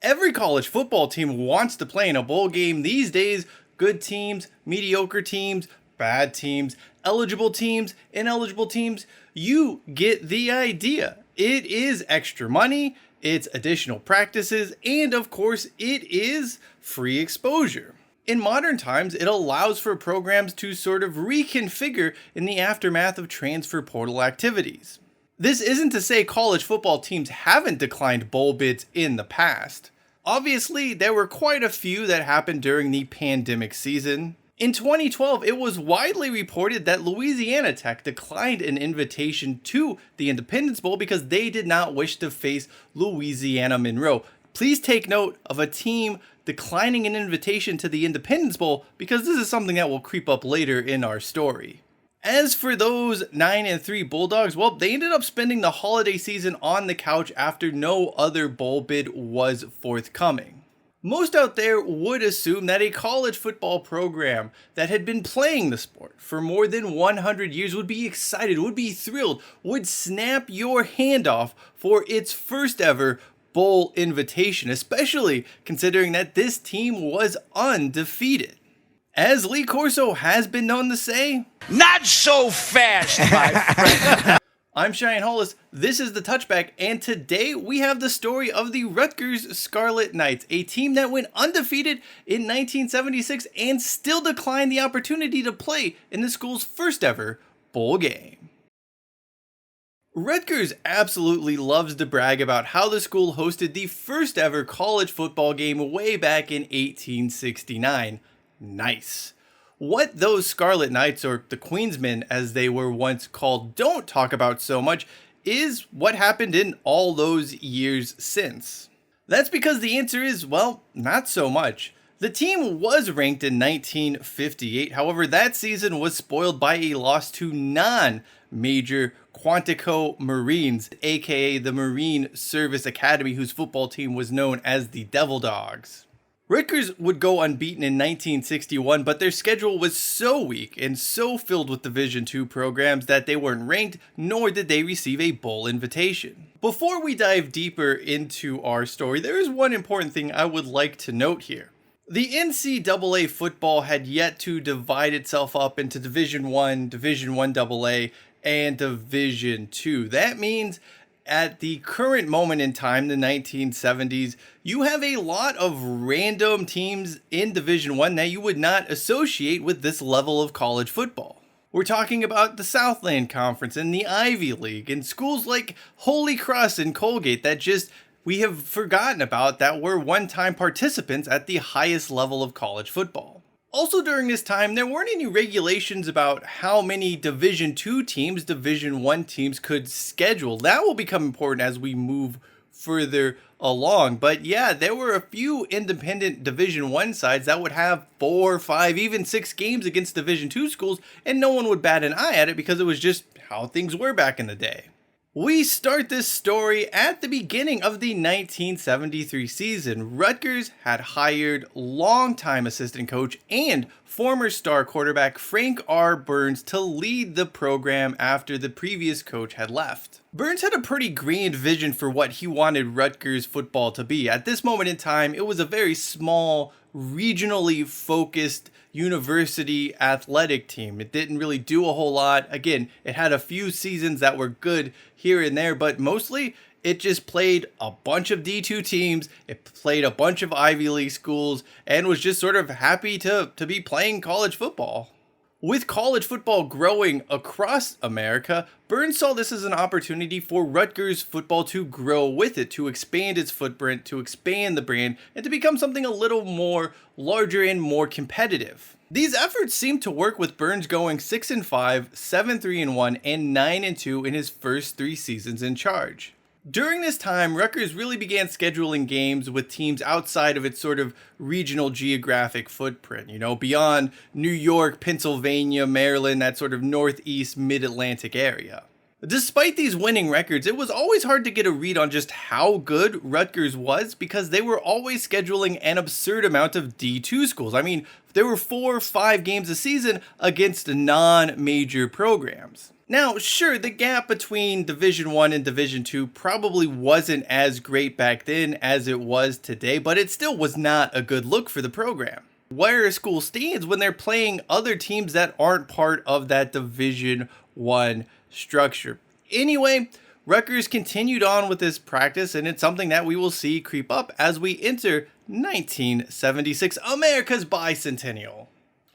Every college football team wants to play in a bowl game these days. Good teams, mediocre teams, bad teams, eligible teams, ineligible teams. You get the idea. It is extra money, it's additional practices, and of course, it is free exposure. In modern times, it allows for programs to sort of reconfigure in the aftermath of transfer portal activities. This isn't to say college football teams haven't declined bowl bids in the past. Obviously, there were quite a few that happened during the pandemic season. In 2012, it was widely reported that Louisiana Tech declined an invitation to the Independence Bowl because they did not wish to face Louisiana-Monroe. Please take note of a team declining an invitation to the Independence Bowl because this is something that will creep up later in our story. As for those 9-3 Bulldogs, well, they ended up spending the holiday season on the couch after no other bowl bid was forthcoming. Most out there would assume that a college football program that had been playing the sport for more than 100 years would be excited, would be thrilled, would snap your hand off for its first ever bowl invitation, especially considering that this team was undefeated. As Lee Corso has been known to say, "Not so fast, my friend." I'm Cheyenne Hollis, this is The Touchback, and today we have the story of the Rutgers Scarlet Knights, a team that went undefeated in 1976 and still declined the opportunity to play in the school's first ever bowl game. Rutgers absolutely loves to brag about how the school hosted the first ever college football game way back in 1869. Nice. What those Scarlet Knights, or the Queensmen as they were once called, don't talk about so much is what happened in all those years since. That's because the answer is, well, not so much. The team was ranked in 1958, however that season was spoiled by a loss to non-major Quantico Marines, aka the Marine Service Academy, whose football team was known as the Devil Dogs. Rutgers would go unbeaten in 1961, but their schedule was so weak and so filled with Division II programs that they weren't ranked, nor did they receive a bowl invitation. Before we dive deeper into our story, there is one important thing I would like to note here. The NCAA football had yet to divide itself up into Division I, Division I-AA, and Division II. That means at the current moment in time, the 1970s, you have a lot of random teams in Division I that you would not associate with this level of college football. We're talking about the Southland Conference and the Ivy League and schools like Holy Cross and Colgate that just we have forgotten about that were one-time participants at the highest level of college football. Also during this time, there weren't any regulations about how many Division II teams, Division I teams could schedule. That will become important as we move further along. But yeah, there were a few independent Division I sides that would have 4, 5, even 6 games against Division II schools, and no one would bat an eye at it because it was just how things were back in the day. We start this story at the beginning of the 1973 season. Rutgers had hired longtime assistant coach and former star quarterback Frank R. Burns to lead the program after the previous coach had left. Burns had a pretty grand vision for what he wanted Rutgers football to be. At this moment in time, it was a very small, regionally focused university athletic team. It didn't really do a whole lot. Again, it had a few seasons that were good here and there, but mostly it just played a bunch of D2 teams. It played a bunch of Ivy League schools and was just sort of happy to be playing college football. With college football growing across America, Burns saw this as an opportunity for Rutgers football to grow with it, to expand its footprint, to expand the brand, and to become something a little more larger and more competitive. These efforts seemed to work, with Burns going 6-5, 7-3-1, and 9-2 in his first 3 seasons in charge. During this time, Rutgers really began scheduling games with teams outside of its sort of regional geographic footprint, beyond New York, Pennsylvania, Maryland, that sort of northeast mid-Atlantic area. Despite these winning records, it was always hard to get a read on just how good Rutgers was because they were always scheduling an absurd amount of D2 schools. I mean, there were 4 or 5 games a season against non-major programs. Now, sure, the gap between Division 1 and Division 2 probably wasn't as great back then as it was today, but it still was not a good look for the program. Where a school stands when they're playing other teams that aren't part of that Division 1 structure. Anyway, Rutgers continued on with this practice, and it's something that we will see creep up as we enter 1976, America's bicentennial.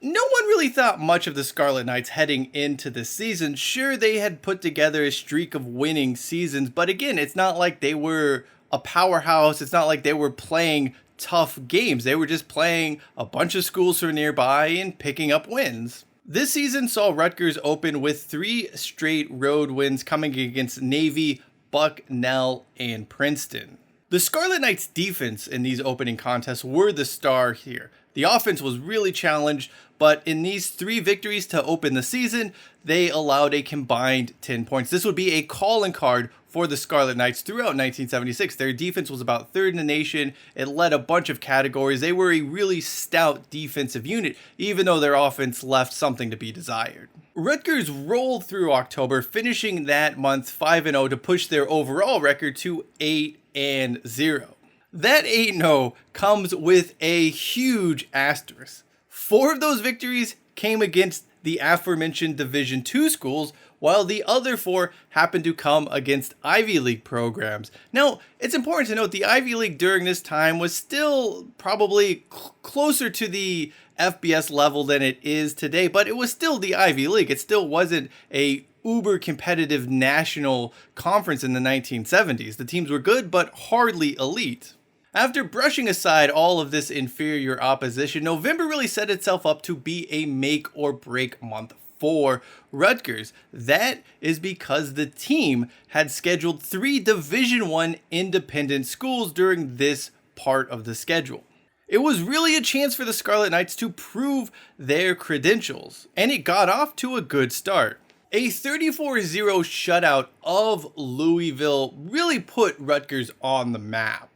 No one really thought much of the Scarlet Knights heading into the season. Sure, they had put together a streak of winning seasons, but again, it's not like they were a powerhouse. It's not like they were playing tough games. They were just playing a bunch of schools from nearby and picking up wins. This season saw Rutgers open with 3 straight road wins coming against Navy, Bucknell, and Princeton. The Scarlet Knights' defense in these opening contests were the star here. The offense was really challenged, but in these 3 victories to open the season, they allowed a combined 10 points. This would be a calling card for the Scarlet Knights throughout 1976. Their defense was about 3rd in the nation. It led a bunch of categories. They were a really stout defensive unit, even though their offense left something to be desired. Rutgers rolled through October, finishing that month 5-0 to push their overall record to 8-0. That 8-0 comes with a huge asterisk. 4 of those victories came against the aforementioned Division II schools, while the other 4 happened to come against Ivy League programs. Now, it's important to note the Ivy League during this time was still probably closer to the FBS level than it is today, but it was still the Ivy League. It still wasn't a uber competitive national conference in the 1970s. The teams were good, but hardly elite. After brushing aside all of this inferior opposition, November really set itself up to be a make or break month for Rutgers. That is because the team had scheduled 3 Division I independent schools during this part of the schedule. It was really a chance for the Scarlet Knights to prove their credentials, and it got off to a good start. A 34-0 shutout of Louisville really put Rutgers on the map.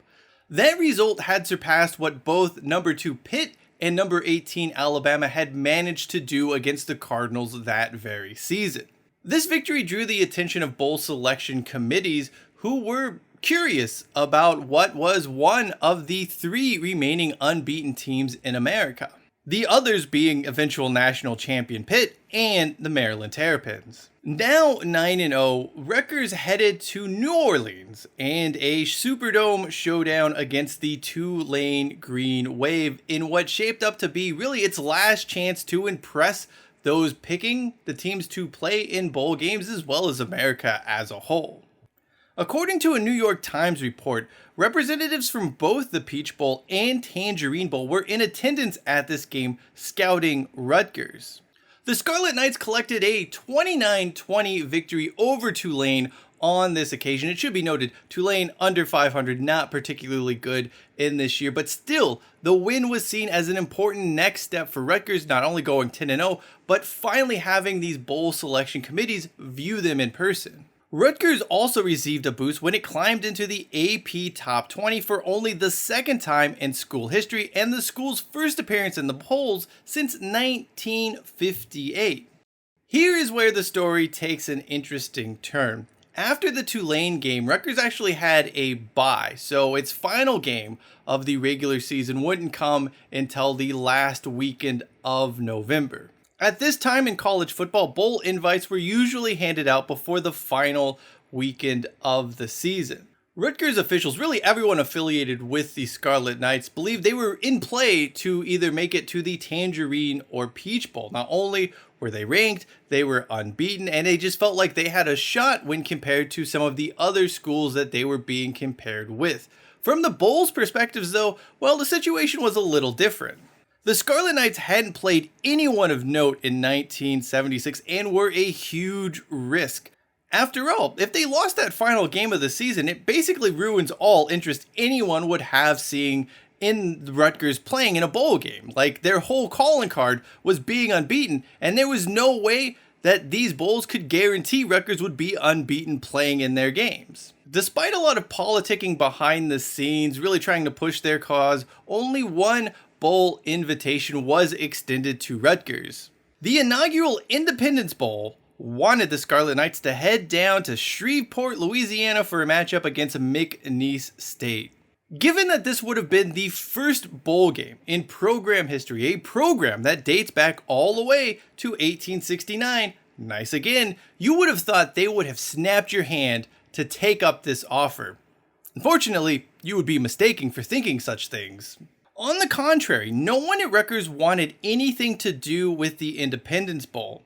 That result had surpassed what both number 2 Pitt and number 18 Alabama had managed to do against the Cardinals that very season. This victory drew the attention of bowl selection committees who were curious about what was one of the 3 remaining unbeaten teams in America. The others being eventual national champion Pitt and the Maryland Terrapins. Now 9-0, Rutgers headed to New Orleans and a Superdome showdown against the Tulane Green Wave in what shaped up to be really its last chance to impress those picking the teams to play in bowl games as well as America as a whole. According to a New York Times report, representatives from both the Peach Bowl and Tangerine Bowl were in attendance at this game scouting Rutgers. The Scarlet Knights collected a 29-20 victory over Tulane on this occasion. It should be noted, Tulane under 500, not particularly good in this year, but still, the win was seen as an important next step for Rutgers, not only going 10-0, but finally having these bowl selection committees view them in person. Rutgers also received a boost when it climbed into the AP Top 20 for only the 2nd time in school history and the school's first appearance in the polls since 1958. Here is where the story takes an interesting turn. After the Tulane game, Rutgers actually had a bye, so its final game of the regular season wouldn't come until the last weekend of November. At this time in college football, bowl invites were usually handed out before the final weekend of the season. Rutgers officials, really everyone affiliated with the Scarlet Knights, believed they were in play to either make it to the Tangerine or Peach Bowl. Not only were they ranked, they were unbeaten, and they just felt like they had a shot when compared to some of the other schools that they were being compared with. From the Bowl's perspectives though, well, the situation was a little different. The Scarlet Knights hadn't played anyone of note in 1976 and were a huge risk. After all, if they lost that final game of the season, it basically ruins all interest anyone would have seeing in Rutgers playing in a bowl game. Like, their whole calling card was being unbeaten, and there was no way that these bowls could guarantee Rutgers would be unbeaten playing in their games. Despite a lot of politicking behind the scenes, really trying to push their cause, only one bowl invitation was extended to Rutgers. The inaugural Independence Bowl wanted the Scarlet Knights to head down to Shreveport, Louisiana for a matchup against McNeese State. Given that this would have been the first bowl game in program history, a program that dates back all the way to 1869, nice again, you would have thought they would have snapped your hand to take up this offer. Unfortunately, you would be mistaken for thinking such things. On the contrary, no one at Rutgers wanted anything to do with the Independence Bowl.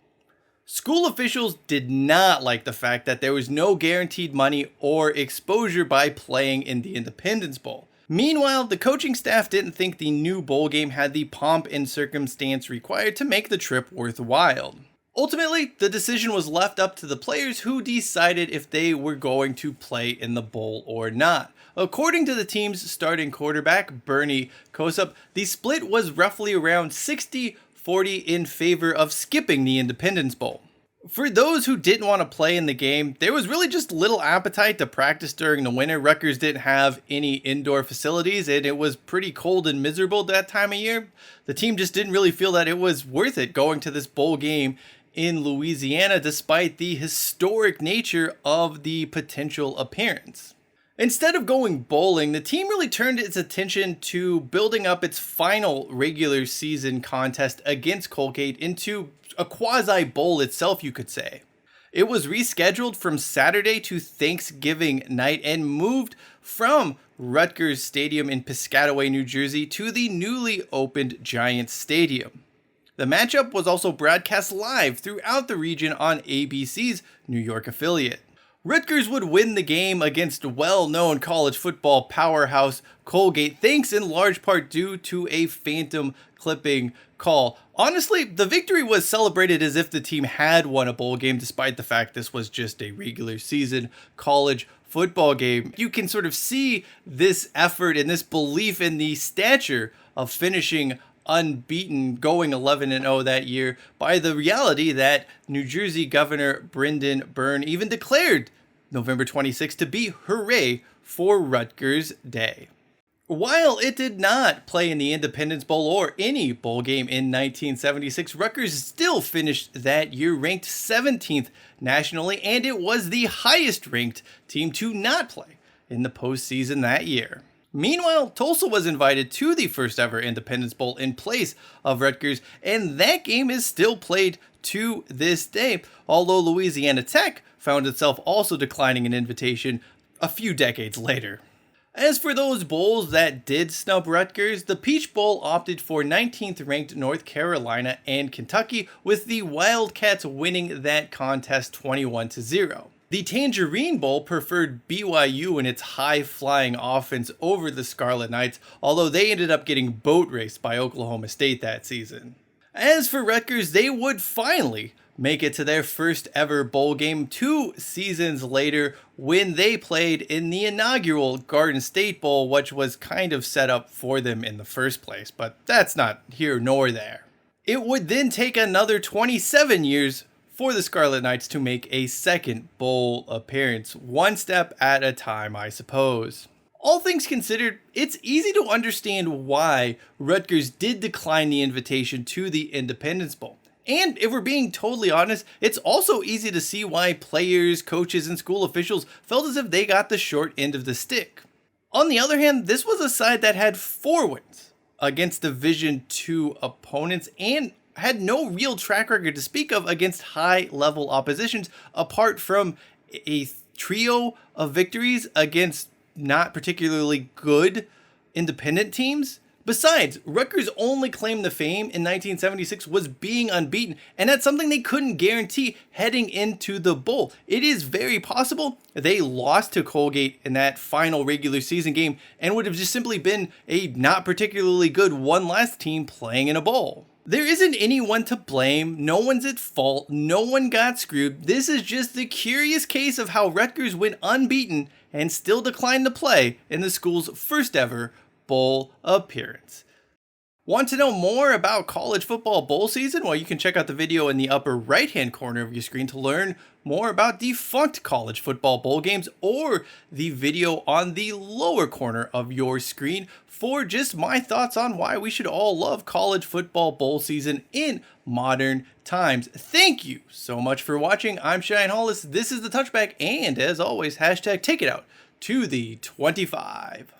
School officials did not like the fact that there was no guaranteed money or exposure by playing in the Independence Bowl. Meanwhile, the coaching staff didn't think the new bowl game had the pomp and circumstance required to make the trip worthwhile. Ultimately, the decision was left up to the players, who decided if they were going to play in the bowl or not. According to the team's starting quarterback, Lee Corso, the split was roughly around 60-40 in favor of skipping the Independence Bowl. For those who didn't want to play in the game, there was really just little appetite to practice during the winter. Rutgers didn't have any indoor facilities, and it was pretty cold and miserable that time of year. The team just didn't really feel that it was worth it going to this bowl game in Louisiana, despite the historic nature of the potential appearance. Instead of going bowling, the team really turned its attention to building up its final regular season contest against Colgate into a quasi-bowl itself, you could say. It was rescheduled from Saturday to Thanksgiving night and moved from Rutgers Stadium in Piscataway, New Jersey to the newly opened Giants Stadium. The matchup was also broadcast live throughout the region on ABC's New York affiliate. Rutgers would win the game against well-known college football powerhouse Colgate, thanks in large part due to a phantom clipping call. Honestly, the victory was celebrated as if the team had won a bowl game, despite the fact this was just a regular season college football game. You can sort of see this effort and this belief in the stature of finishing unbeaten, going 11-0 that year, by the reality that New Jersey Governor Brendan Byrne even declared November 26 to be Hooray for Rutgers Day. While it did not play in the Independence Bowl or any bowl game in 1976, Rutgers still finished that year ranked 17th nationally, and it was the highest ranked team to not play in the postseason that year. Meanwhile, Tulsa was invited to the first ever Independence Bowl in place of Rutgers, and that game is still played to this day, although Louisiana Tech found itself also declining an invitation a few decades later. As for those bowls that did snub Rutgers, the Peach Bowl opted for 19th ranked North Carolina and Kentucky, with the Wildcats winning that contest 21-0. The Tangerine Bowl preferred BYU and its high-flying offense over the Scarlet Knights, although they ended up getting boat raced by Oklahoma State that season. As for Rutgers, they would finally make it to their first ever bowl game 2 seasons later, when they played in the inaugural Garden State Bowl, which was kind of set up for them in the first place, but that's not here nor there. It would then take another 27 years for the Scarlet Knights to make a second bowl appearance, one step at a time, I suppose. All things considered, it's easy to understand why Rutgers did decline the invitation to the Independence Bowl. And if we're being totally honest, it's also easy to see why players, coaches, and school officials felt as if they got the short end of the stick. On the other hand, this was a side that had 4 wins against Division II opponents and had no real track record to speak of against high-level oppositions, apart from a trio of victories against not particularly good independent teams. Besides, Rutgers' only claim to fame in 1976 was being unbeaten, and that's something they couldn't guarantee heading into the bowl. It is very possible they lost to Colgate in that final regular season game and would have just simply been a not particularly good one last team playing in a bowl. There isn't anyone to blame, no one's at fault, no one got screwed. This is just the curious case of how Rutgers went unbeaten and still declined to play in the school's first ever bowl appearance. Want to know more about college football bowl season? Well, you can check out the video in the upper right-hand corner of your screen to learn more about defunct college football bowl games, or the video on the lower corner of your screen for just my thoughts on why we should all love college football bowl season in modern times. Thank you so much for watching. I'm Cheyenne Hollis. This is The Touchback, and as always, hashtag take it out to the 25.